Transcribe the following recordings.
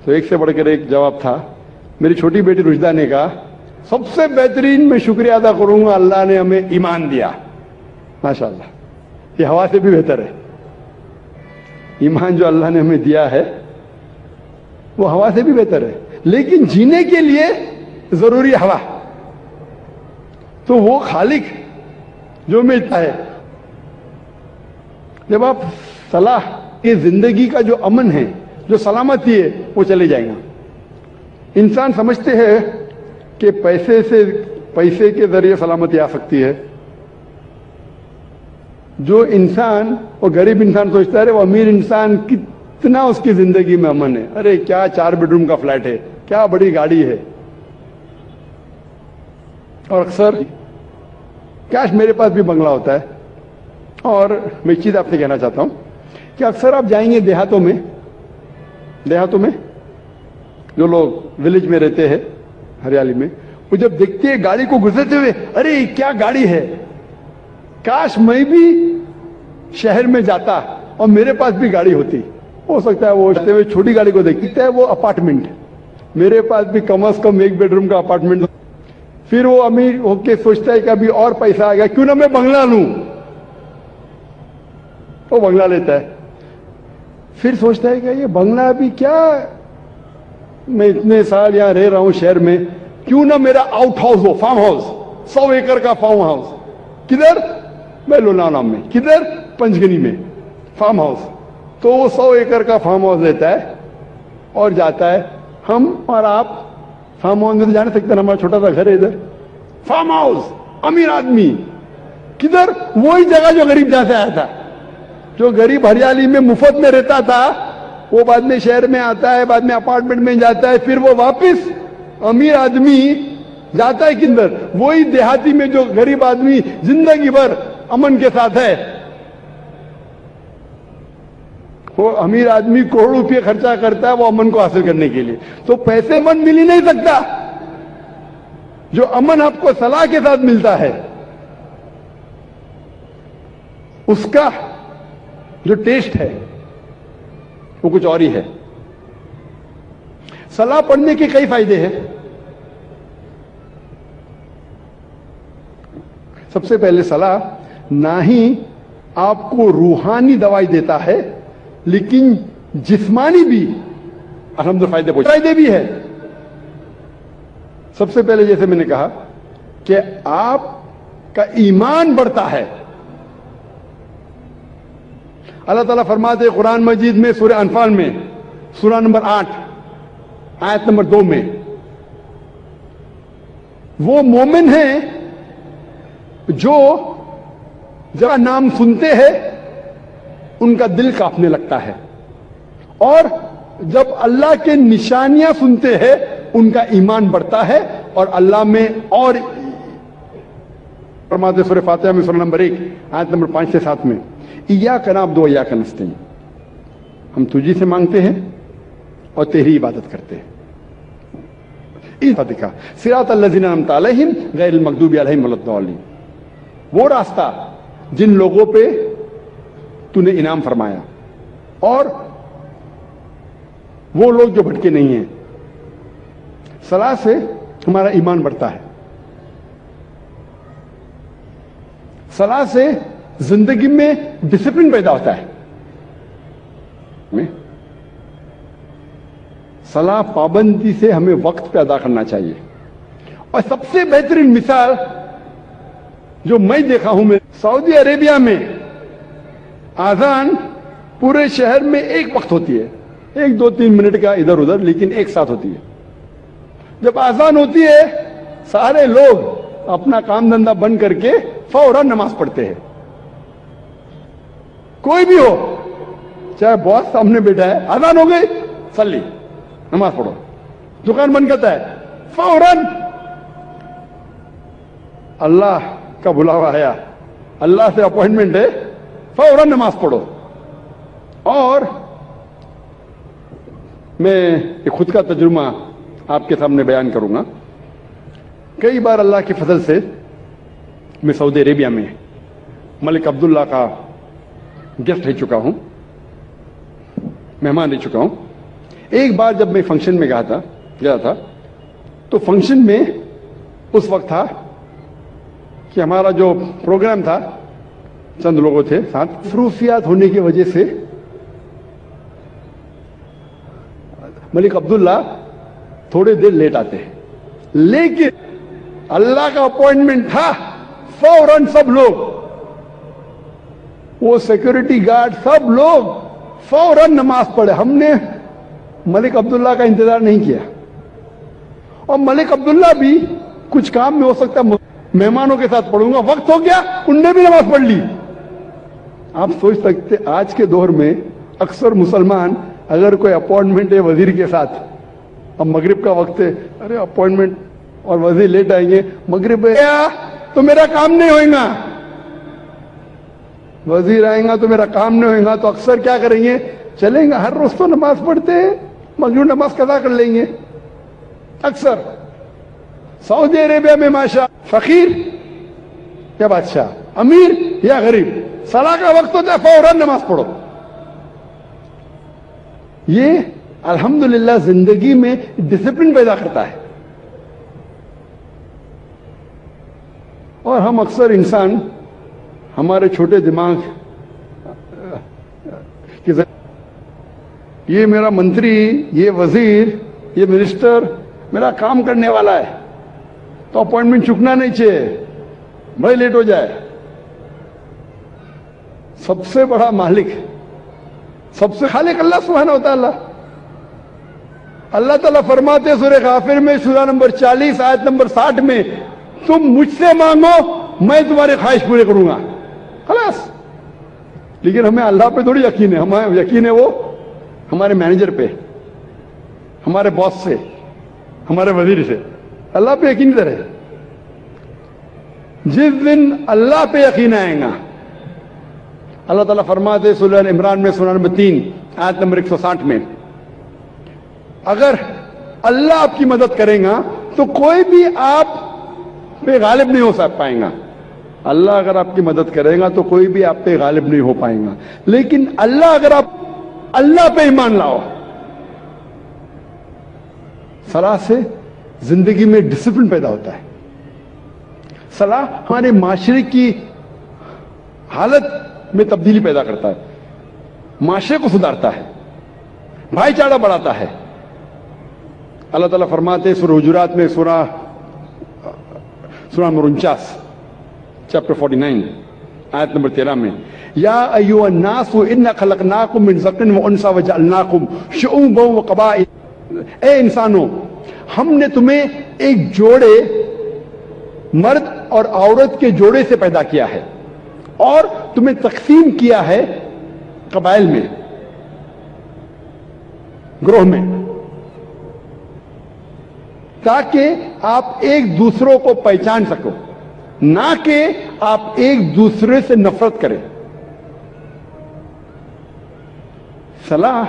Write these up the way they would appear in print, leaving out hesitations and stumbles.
तो एक से बढ़कर एक जवाब था। मेरी छोटी बेटी रुजदा ने कहा, सबसे बेहतरीन मैं शुक्रिया अदा करूंगा, अल्लाह ने हमें ईमान दिया। माशाअल्लाह, ये हवा से भी बेहतर है। ईमान जो अल्लाह ने हमें दिया है वो हवा से भी बेहतर है, लेकिन जीने के लिए जरूरी हवा। तो वो खालिक जो मिलता है, जब आप सलाह की जिंदगी का जो अमन है, जो सलामती है, वो चले जाएगा। इंसान समझते हैं कि पैसे के जरिए सलामती आ सकती है। जो इंसान, वो गरीब इंसान सोचता है, वो अमीर इंसान कितना उसकी जिंदगी में अमन है, अरे क्या 4 बेडरूम का फ्लैट है, क्या बड़ी गाड़ी है। और अक्सर काश मेरे पास भी बंगला होता है। और मैं एक चीज आपसे कहना चाहता हूं कि अक्सर आप जाएंगे देहातों में जो लोग विलेज में रहते हैं, हरियाली में, वो जब देखते हैं गाड़ी को गुजरते हुए, अरे क्या गाड़ी है, काश मैं भी शहर में जाता और मेरे पास भी गाड़ी होती। हो सकता है वो चलते हुए छोटी गाड़ी को देखता है, वो अपार्टमेंट, मेरे पास भी कम से कम 1 बेडरूम का अपार्टमेंट। फिर वो अमीर होके सोचता है कि अभी और पैसा आ गया, क्यों ना मैं बंगला लूं। वो बंगला लेता है। फिर सोचता है कि ये बंगला अभी क्या, मैं इतने साल यहां रह रहा हूं शहर में, क्यों ना मेरा आउट हाउस हो, फार्म हाउस, 100 एकड़ का फार्म हाउस। किधर? मैं लोनावला में। किधर? पंचगनी में फार्म हाउस। तो वो 100 एकड़ का फार्म हाउस लेता है और जाता है। हम और आप फार्म हाउस में तो जा नहीं सकते, हमारा छोटा सा घर है इधर। फार्म हाउस, अमीर आदमी। किधर? वही जगह जो गरीब जहां से आया था। जो गरीब हरियाली में मुफ्त में रहता था, वो बाद में शहर में आता है, बाद में अपार्टमेंट में जाता है, फिर वो वापस अमीर आदमी जाता है किधर? वही देहाती में जो गरीब आदमी जिंदगी भर अमन के साथ है। वो अमीर आदमी करोड़ों रुपये खर्चा करता है वो अमन को हासिल करने के लिए। तो पैसे अमन मिल ही नहीं सकता। जो अमन आपको सलाह के साथ मिलता है, उसका जो टेस्ट है वो कुछ और ही है। सलाह पढ़ने के कई फायदे हैं। सबसे पहले, सलाह ना ही आपको रूहानी दवाई देता है, लेकिन जिस्मानी भी अल्हम्दुलिल्लाह फायदे भी है। सबसे पहले जैसे मैंने कहा कि आपका ईमान बढ़ता है। अल्लाह ताला फरमाते हैं कुरान मजीद में, सूरह अनफाल में, सूरह नंबर 8 आयत नंबर 2 में, वो मोमिन है जो जब नाम सुनते हैं उनका दिल कांपने लगता है, और जब अल्लाह के निशानियां सुनते हैं उनका ईमान बढ़ता है और अल्लाह में और फरमाते सूरह फातिहा में, सूरह नंबर 1 आयत नंबर 5 से 7 में, इय्याका नअब्दु व इय्याका नस्तईन, हम तुझी से मांगते हैं और तेरी इबादत करते हैं। दिखा सिरातल लज़ीना अनअमता अलैहिम गैरिल मग़दूबि अलैहिम वलद्दालिन, वो रास्ता जिन लोगों पे तूने इनाम फरमाया और वो लोग जो भटके नहीं हैं। सलाह से हमारा ईमान बढ़ता है। सलाह से जिंदगी में डिसिप्लिन पैदा होता है। सलाह पाबंदी से हमें वक्त पे अदा करना चाहिए। और सबसे बेहतरीन मिसाल जो मैं देखा हूं, मैं सऊदी अरेबिया में आजान पूरे शहर में एक वक्त होती है, 1-2-3 मिनट का इधर उधर, लेकिन एक साथ होती है। जब आजान होती है सारे लोग अपना काम धंधा बंद करके फौरन नमाज पढ़ते हैं। कोई भी हो, चाहे बॉस सामने बैठा है, आजान हो गई, सल्ली, नमाज पढ़ो। दुकान बंद करता है, फौरन अल्लाह का बुलावा आया, अल्लाह से अपॉइंटमेंट है, फौरन नमाज पढ़ो। और मैं एक खुद का तजुर्बा आपके सामने बयान करूंगा। कई बार अल्लाह के फजल से मैं सऊदी अरेबिया में मलिक अब्दुल्ला का गेस्ट रह चुका हूं, मेहमान रह चुका हूं। एक बार जब मैं फंक्शन में गया था तो फंक्शन में उस वक्त था कि हमारा जो प्रोग्राम था, चंद लोगों थे साथ, मसरूफियात होने की वजह से मलिक अब्दुल्ला थोड़े देर लेट आते हैं, लेकिन अल्लाह का अपॉइंटमेंट था, फौरन सब लोग, वो सिक्योरिटी गार्ड सब लोग फौरन नमाज पढ़े। हमने मलिक अब्दुल्ला का इंतजार नहीं किया, और मलिक अब्दुल्ला भी कुछ काम में हो सकता है मेहमानों के साथ पढ़ूंगा, वक्त हो गया उनने भी नमाज पढ़ ली। आप सोच सकते आज के दौर में अक्सर मुसलमान अगर कोई अपॉइंटमेंट है वजीर के साथ, अब मगरिब का वक्त है, अरे अपॉइंटमेंट और वजीर लेट आएंगे, मगरिब है तो मेरा काम नहीं होएगा, वजीर आएगा तो मेरा काम नहीं होएगा, तो अक्सर क्या करेंगे, चलेंगे हर रोज तो नमाज पढ़ते हैं, मगरिब नमाज कदा कर लेंगे। अक्सर सऊदी अरेबिया में माशा फकीर या बादशाह, अमीर या गरीब, सलाह का वक्त होता है फौरन नमाज पढ़ो। ये अल्हम्दुलिल्लाह जिंदगी में डिसिप्लिन पैदा करता है। और हम अक्सर इंसान हमारे छोटे दिमाग की, ये मेरा मंत्री, ये वजीर, ये मिनिस्टर मेरा काम करने वाला है तो अपॉइंटमेंट चुकना नहीं चाहिए, बड़े लेट हो जाए। सबसे बड़ा मालिक, सबसे खालिक अल्लाह सुब्हानहू व तआला। अल्लाह ताला फरमाते सूरह गाफिर में सूरा नंबर 40 आयत नंबर 60 में, तुम मुझसे मांगो मैं तुम्हारी ख्वाहिश पूरी करूंगा, खलास। लेकिन हमें अल्लाह पे थोड़ी यकीन है, हमें यकीन है वो हमारे मैनेजर पे, हमारे बॉस से, हमारे वजीर से। अल्लाह पे यकीन करे, जिस दिन अल्लाह पे यकीन आएगा, अल्लाह ताला फरमाते सूरह इमरान में सूरा नंबर 3 आयत नंबर 160 में, अगर अल्लाह आपकी मदद करेगा तो कोई भी आप पे गालिब नहीं हो पाएगा। अल्लाह अगर आपकी मदद करेगा तो कोई भी आप पे गालिब नहीं हो पाएगा। लेकिन अल्लाह अगर आप अल्लाह पे ईमान लाओ, सलाह से जिंदगी में डिसिप्लिन पैदा होता है। सलाह हमारे माशरे की हालत में तब्दीली पैदा करता है, माशरे को सुधारता है, भाईचारा बढ़ाता है। अल्लाह ताला फरमाते सूरह हुजुरात में सूरा नंबर 49 चैप्टर 49 आयत नंबर 13 में, या अय्युहन नासु इन्ना खलकनाकुम मिन ज़करिन व उनसा व जअलनाकुम शुऊबन व क़बाइल, ए इंसानों हमने तुम्हें एक जोड़े मर्द और औरत के जोड़े से पैदा किया है और तुम्हें तकसीम किया है कबाइल में, ग्रोह में, ताकि आप एक दूसरों को पहचान सको, ना कि आप एक दूसरे से नफरत करें। सलाह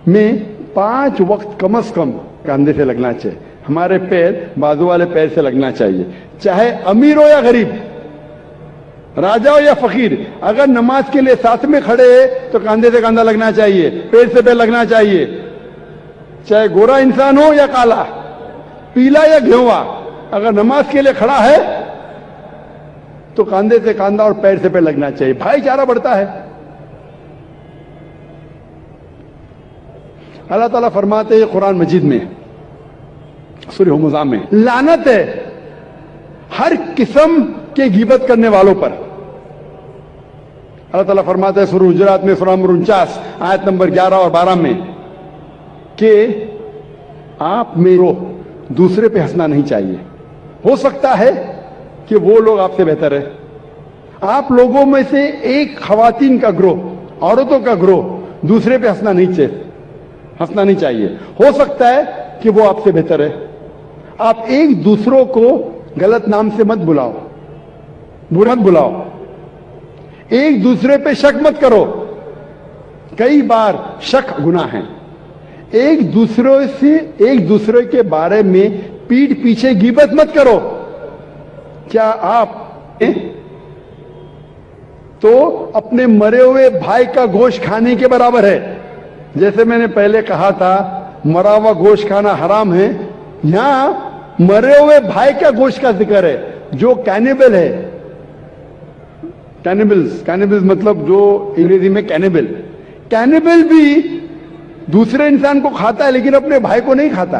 में 5 वक्त कम से कम कंधे से लगना चाहिए, हमारे पैर बाजू वाले पैर से लगना चाहिए, चाहे अमीर हो या गरीब, राजा हो या फकीर। अगर नमाज के लिए साथ में खड़े तो कंधे से कंधा लगना चाहिए, पैर से पैर लगना चाहिए, चाहे गोरा इंसान हो या काला, पीला या घेवा। अगर नमाज के लिए खड़ा है तो कंधे से कंधा और पैर से पैर लगना चाहिए, भाईचारा बढ़ता है। अल्लाह ताला फरमाते हैं कुरान मजीद में सूरह हुमज़ा में, लानत है हर किस्म के गिबत करने वालों पर। अल्लाह ताला फरमाते हैं सूरह हुजुरात में सूरा नंबर 49 आयत नंबर 11 और 12 में कि आप में दूसरे पे हंसना नहीं चाहिए। हो सकता है कि वो लोग आपसे बेहतर है, आप लोगों में से एक खवातीन का ग्रोह, औरतों का ग्रोह दूसरे पे हंसना नहीं चाहिए। हो सकता है कि वो आपसे बेहतर है। आप एक दूसरों को गलत नाम से मत बुलाओ, बुरा मत बुलाओ, एक दूसरे पे शक मत करो, कई बार शक गुनाह है। एक दूसरे के बारे में पीठ पीछे गीबत मत करो। क्या आप तो अपने मरे हुए भाई का गोश्त खाने के बराबर है। جیسے میں نے پہلے کہا تھا مرا ہوا گوشت کھانا حرام ہے، یہاں مرے ہوئے بھائی کا گوشت کا ذکر ہے جو کینیبل ہے. کینیبلز مطلب جو انگریزی میں کینیبل بھی دوسرے انسان کو کھاتا ہے لیکن اپنے بھائی کو نہیں کھاتا.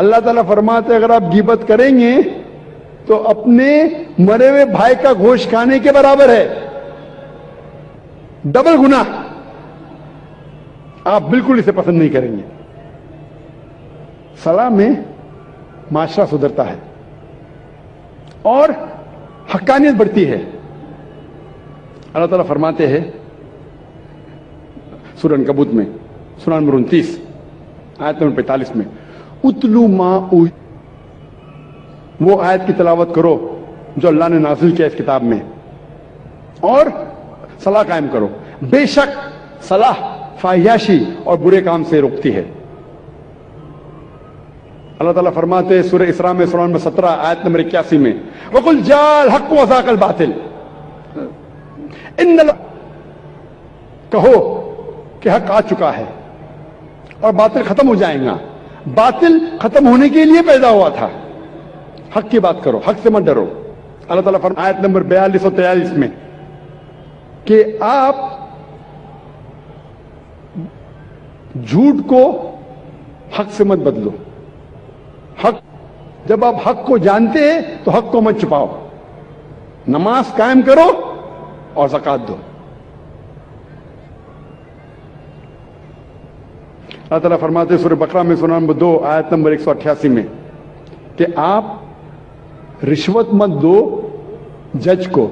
اللہ تعالیٰ فرماتے ہیں اگر آپ غیبت کریں گے تو اپنے مرے ہوئے بھائی کا گوشت کھانے کے برابر ہے، ڈبل گناہ. آپ بالکل اسے پسند نہیں کریں گے. صلاح میں معاشرہ سدھرتا ہے اور حقانیت بڑھتی ہے. اللہ تعالیٰ فرماتے ہیں سورہ عنکبوت میں سورہ نمبر 29 آیت نمبر 45 میں اتلو ما وہ آیت کی تلاوت کرو جو اللہ نے نازل کیا اس کتاب میں اور صلاح قائم کرو. بے شک صلاح فحاشی اور برے کام سے روکتی ہے. اللہ تعالیٰ فرماتے ہیں سورہ اسراء میں سورہ نمبر 17 آیت نمبر 81 میں وَقُلْ جَاءَ الْحَقُّ وَزَهَقَ الْبَاطِلُ کہو کہ حق آ چکا ہے اور باطل ختم ہو جائے گا. باطل ختم ہونے کے لیے پیدا ہوا تھا. حق کی بات کرو، حق سے مت ڈرو. اللہ تعالیٰ فرماتا ہے آیت نمبر 42 اور 43 میں کہ آپ جھوٹ کو حق سے مت بدلو. حق جب آپ حق کو جانتے ہیں تو حق کو مت چھپاؤ. نماز قائم کرو اور زکوٰۃ دو. اللہ تعالیٰ فرماتے ہیں سورہ بقرہ میں سورہ نمبر 2 آیت نمبر 188 میں کہ آپ رشوت مت دو جج کو،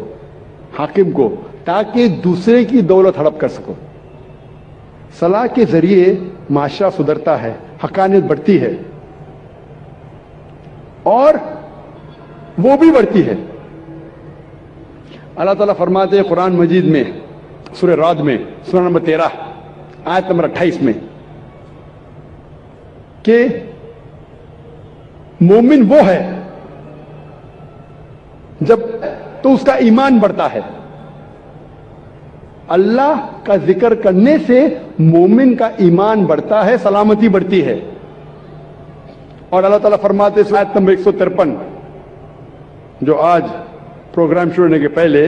حاکم کو، تاکہ دوسرے کی دولت ہڑپ کر سکو. صلاح کے ذریعے معاشرہ سدھرتا ہے، حقانیت بڑھتی ہے اور وہ بھی بڑھتی ہے. اللہ تعالیٰ فرماتے ہیں قرآن مجید میں سورہ رعد میں سورہ نمبر 13 آیت نمبر 28 میں کہ مومن وہ ہے جب تو اس کا ایمان بڑھتا ہے. اللہ کا ذکر کرنے سے مومن کا ایمان بڑھتا ہے، سلامتی بڑھتی ہے. اور اللہ تعالیٰ فرماتے ہیں آیت نمبر 153 جو آج پروگرام شروع ہونے کے پہلے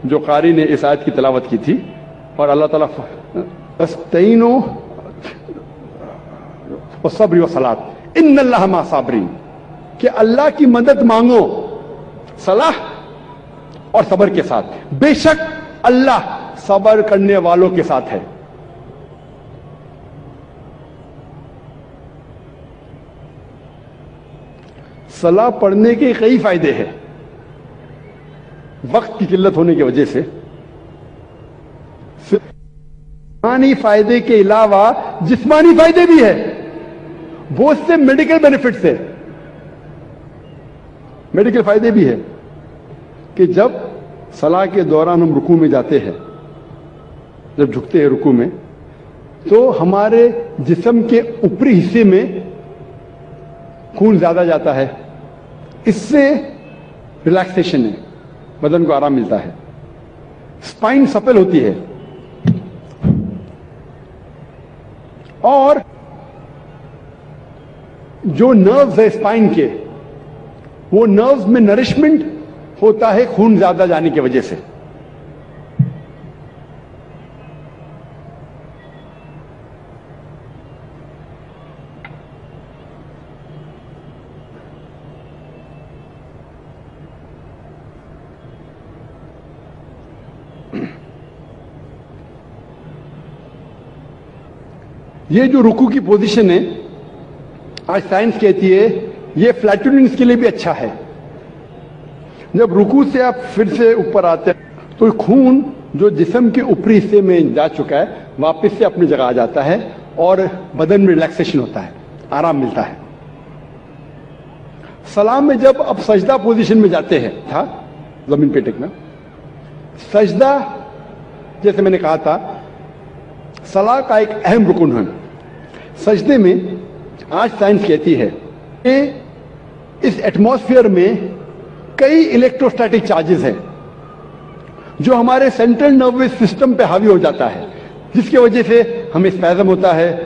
جو قاری نے اس آیت کی تلاوت کی تھی اور اللہ تعالیٰ استعینوا والصبر والصلاۃ ان اللہ مع الصابرین کہ اللہ کی مدد مانگو صلاح اور صبر کے ساتھ، بے شک اللہ صبر کرنے والوں کے ساتھ ہے. صلاح پڑھنے کے کئی فائدے ہیں. وقت کی قلت ہونے کی وجہ سے جسمانی فائدے کے علاوہ جسمانی فائدے بھی ہے، بہت سے میڈیکل بینیفٹس ہے. میڈیکل فائدے بھی ہے کہ جب صلاح کے دوران ہم رکوع میں جاتے ہیں، جب جھکتے ہیں رکوع میں، تو ہمارے جسم کے اوپری حصے میں خون زیادہ جاتا ہے. اس سے ریلیکسیشن ہے، بدن کو آرام ملتا ہے. اسپائن سپل ہوتی ہے اور جو نروز ہے اسپائن کے، وہ نروز میں نرشمنٹ ہوتا ہے خون زیادہ جانے کی وجہ سے. یہ جو رکوع کی پوزیشن ہے آج سائنس کہتی ہے یہ فلیٹوننس کے لیے بھی اچھا ہے. جب رکوع سے آپ پھر سے اوپر آتے ہیں تو خون جو جسم کے اوپری حصے میں جا چکا ہے واپس سے اپنی جگہ آ جاتا ہے اور بدن میں ریلیکسیشن ہوتا ہے، آرام ملتا ہے. سلام میں جب آپ سجدہ پوزیشن میں جاتے ہیں تھا زمین پہ ٹکنا، سجدہ جیسے میں نے کہا تھا صلاح کا ایک اہم رکن ہے. سجدے میں آج سائنس کہتی ہے کہ اس ایٹماسفیئر میں کئی الیکٹروسٹیٹک چارجز ہیں جو ہمارے سینٹرل نروس سسٹم پہ حاوی ہو جاتا ہے، جس کی وجہ سے ہمیں اسپیزم ہوتا ہے,